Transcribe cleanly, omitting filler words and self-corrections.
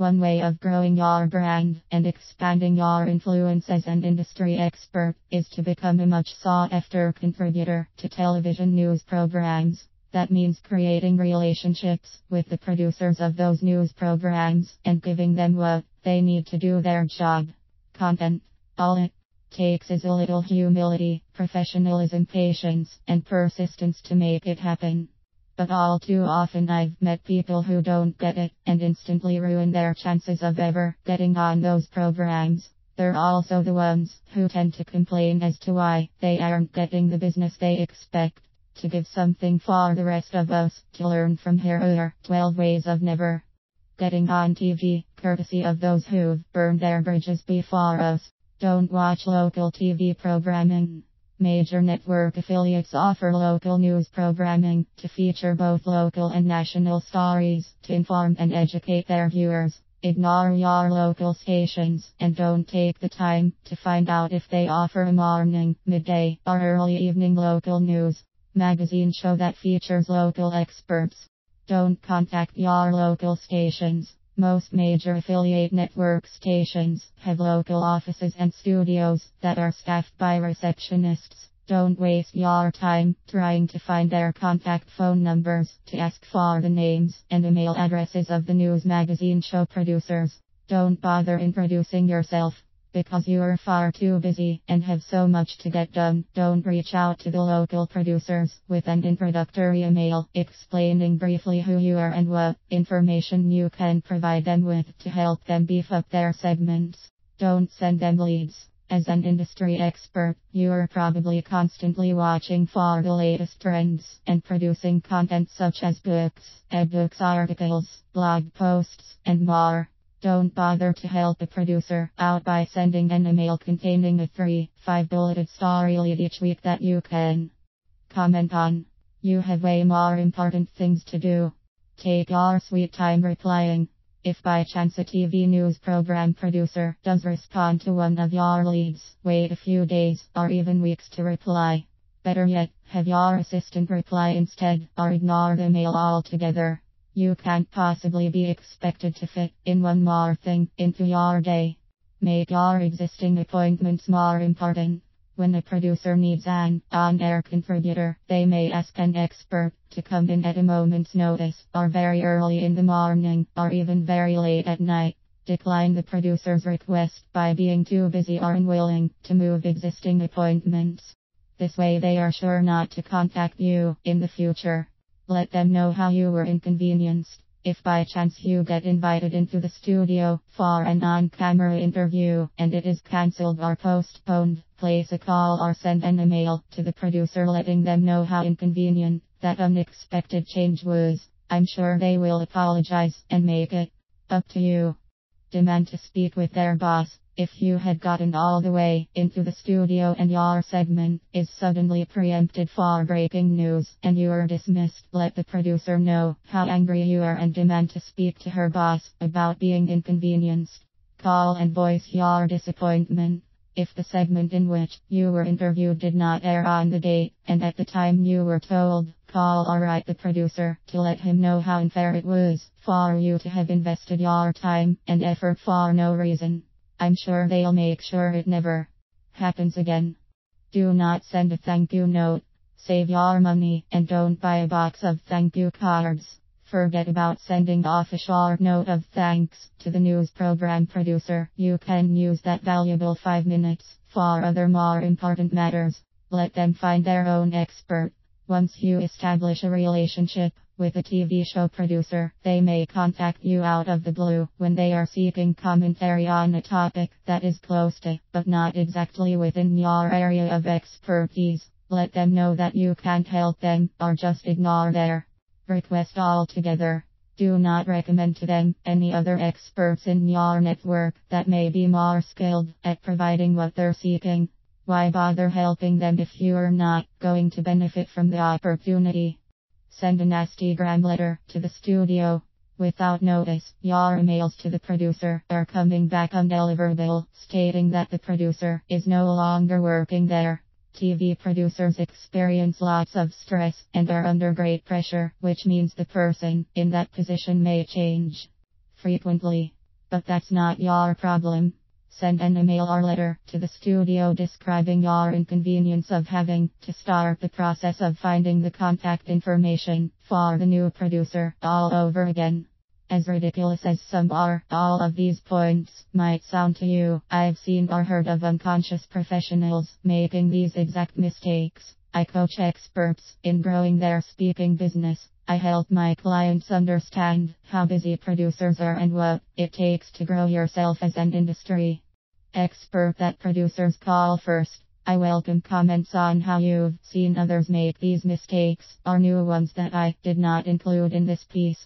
One way of growing your brand and expanding your influence as an industry expert is to become a much sought after contributor to television news programs. That means creating relationships with the producers of those news programs and giving them what they need to do their job. Content. All it takes is a little humility, professionalism, patience, and persistence to make it happen. But all too often I've met people who don't get it and instantly ruin their chances of ever getting on those programs. They're also the ones who tend to complain as to why they aren't getting the business they expect. To give something for the rest of us to learn from, here are 12 ways of never getting on TV, courtesy of those who've burned their bridges before us. Don't watch local TV programming. Major network affiliates offer local news programming to feature both local and national stories to inform and educate their viewers. Ignore your local stations and don't take the time to find out if they offer a morning, midday, or early evening local news magazine show that features local experts. Don't contact your local stations. Most major affiliate network stations have local offices and studios that are staffed by receptionists. Don't waste your time trying to find their contact phone numbers to ask for the names and email addresses of the news magazine show producers. Don't bother introducing yourself because you are far too busy and have so much to get done. Don't reach out to the local producers with an introductory email explaining briefly who you are and what information you can provide them with to help them beef up their segments. Don't send them leads. As an industry expert, you are probably constantly watching for the latest trends and producing content such as books, ebooks, articles, blog posts, and more. Don't bother to help a producer out by sending an email containing a 3-5 bulleted story lead each week that you can comment on. You have way more important things to do. Take your sweet time replying. If by chance a TV news program producer does respond to one of your leads, wait a few days or even weeks to reply. Better yet, have your assistant reply instead or ignore the mail altogether. You can't possibly be expected to fit in one more thing into your day. Make your existing appointments more important. When a producer needs an on-air contributor, they may ask an expert to come in at a moment's notice, or very early in the morning, or even very late at night. Decline the producer's request by being too busy or unwilling to move existing appointments. This way they are sure not to contact you in the future. Let them know how you were inconvenienced. If by chance you get invited into the studio for an on-camera interview and it is cancelled or postponed, place a call or send an email to the producer letting them know how inconvenient that unexpected change was. I'm sure they will apologize and make it up to you. Demand to speak with their boss. If you had gotten all the way into the studio and your segment is suddenly preempted for breaking news and you are dismissed, let the producer know how angry you are and demand to speak to her boss about being inconvenienced. Call and voice your disappointment. If the segment in which you were interviewed did not air on the date and at the time you were told, call or write the producer to let him know how unfair it was for you to have invested your time and effort for no reason. I'm sure they'll make sure it never happens again. Do not send a thank you note. Save your money and don't buy a box of thank you cards. Forget about sending off a short note of thanks to the news program producer. You can use that valuable 5 minutes for other more important matters. Let them find their own expert. Once you establish a relationship with a TV show producer, they may contact you out of the blue when they are seeking commentary on a topic that is close to, but not exactly within your area of expertise. Let them know that you can't help them, or just ignore their request altogether. Do not recommend to them any other experts in your network that may be more skilled at providing what they're seeking. Why bother helping them if you're not going to benefit from the opportunity? Send a nasty gram letter to the studio. Without notice, your emails to the producer are coming back undeliverable, stating that the producer is no longer working there. TV producers experience lots of stress and are under great pressure, which means the person in that position may change frequently. but that's not your problem. Send an email or letter to the studio describing your inconvenience of having to start the process of finding the contact information for the new producer all over again. As ridiculous as some are, all of these points might sound to you. I've seen or heard of unconscious professionals making these exact mistakes. I coach experts in growing their speaking business. I help my clients understand how busy producers are and what it takes to grow yourself as an industry expert that producers call first. I welcome comments on how you've seen others make these mistakes or new ones that I did not include in this piece.